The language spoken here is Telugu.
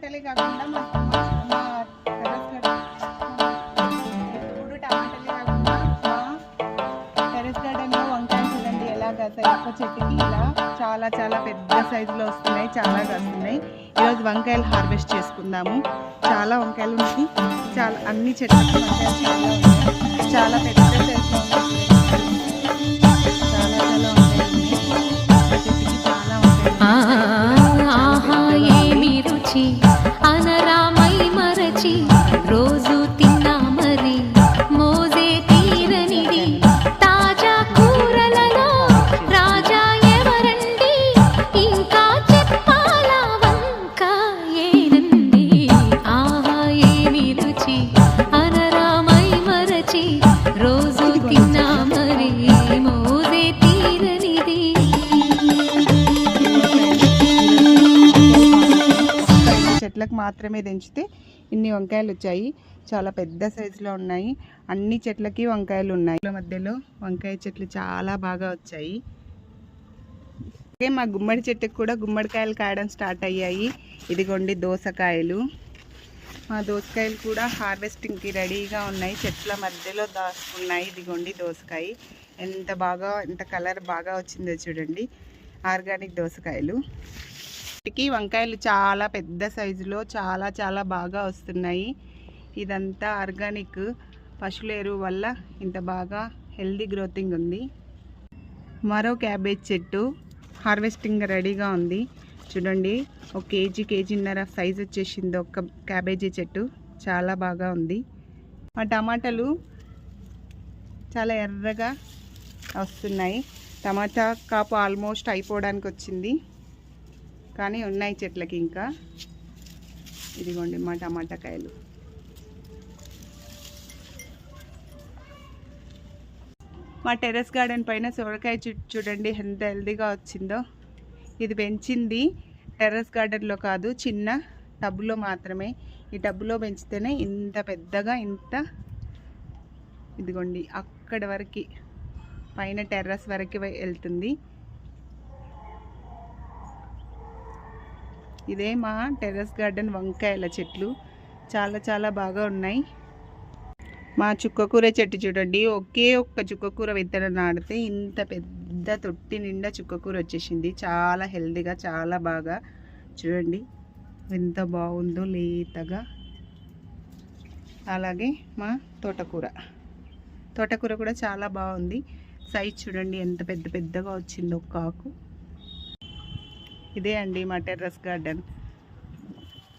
టమాటాలే కాకుండా మా టెరెస్ గార్డెన్లో వంకాయలు చూడండి ఎలా కాస్తాయి. ఒక్క చెట్టుకి ఇలా చాలా చాలా పెద్ద సైజులో వస్తున్నాయి, చాలా కాస్తున్నాయి. ఈరోజు వంకాయలు హార్వెస్ట్ చేసుకుందాము. చాలా వంకాయలు ఉన్నాయి, చాలా అన్ని చెట్లకి వంకాయలు చాలా ఉన్నాయి, చాలా పెద్ద సైజులో ఉన్నాయి. చాలా చాలా వంకాయలు ఉన్నాయి, ఒక్క చెట్టుకి చాలా రుచి అనరామై మరచి రోజు తిన్నా మరి మోజే తీరనిది తాజా కూరలలో రాజా ఎవరండి ఇంకా చెప్పాల వంకాయేనండి. ఆహా ఏమి రుచి అనరామై మరచి రోజు తిన్నా మరి మోజే తీరనిది. చెట్లకు మాత్రమే తెంచితే ఇన్ని వంకాయలు వచ్చాయి. చాలా పెద్ద సైజులో ఉన్నాయి, అన్ని చెట్లకి వంకాయలు ఉన్నాయి. మధ్యలో వంకాయ చెట్లు చాలా బాగా వచ్చాయి. అలాగే మా గుమ్మడి చెట్టుకు కూడా గుమ్మడికాయలు కాయడం స్టార్ట్ అయ్యాయి. ఇదిగోండి దోసకాయలు. మా దోసకాయలు కూడా హార్వెస్టింగ్కి రెడీగా ఉన్నాయి, చెట్ల మధ్యలో దాచుకున్నాయి. ఇదిగోండి దోసకాయ ఎంత కలర్ బాగా వచ్చిందో చూడండి, ఆర్గానిక్ దోసకాయలు. వంకాయలు చాలా పెద్ద సైజులో చాలా చాలా బాగా వస్తున్నాయి. ఇదంతా ఆర్గానిక్ పశువుల ఎరువు వల్ల ఇంత బాగా హెల్దీ గ్రోతింగ్ ఉంది. మరో క్యాబేజ్ చెట్టు హార్వెస్టింగ్ రెడీగా ఉంది చూడండి. ఒక కేజీన్నర సైజ్ వచ్చేసింది ఒక క్యాబేజీ చెట్టు, చాలా బాగా ఉంది. మా టమాటాలు చాలా ఎర్రగా వస్తున్నాయి. టమాటా కాపు ఆల్మోస్ట్ అయిపోవడానికి వచ్చింది, కానీ ఉన్నాయి చెట్లకి ఇంకా. ఇదిగోండి మా టమాటా కాయలు. మా టెర్రస్ గార్డెన్ పైన సొరకాయ చూడండి ఎంత హెల్దీగా వచ్చిందో. ఇది పెంచింది టెర్రస్ గార్డెన్లో కాదు, చిన్న టబ్లో మాత్రమే. ఈ టబ్లో పెంచితేనే ఇంత పెద్దగా ఇదిగోండి అక్కడి వరకు పైన టెర్రస్ వరకు వెళ్తుంది. ఇదే మా టెర్రస్ గార్డెన్ వంకాయల చెట్లు, చాలా చాలా బాగా ఉన్నాయి. మా చుక్కకూర చెట్టు చూడండి, ఒకే ఒక్క చుక్కకూర విత్తనం నాటితే ఇంత పెద్ద తొట్టి నిండా చుక్కకూర వచ్చేసింది. చాలా హెల్దీగా చాలా బాగా చూడండి ఎంత బాగుందో లేతగా. అలాగే మా తోటకూర కూడా చాలా బాగుంది. సైజ్ చూడండి ఎంత పెద్దగా వచ్చిందో ఒక్క ఆకు. ఇదే అండి మా టెర్రస్ గార్డెన్.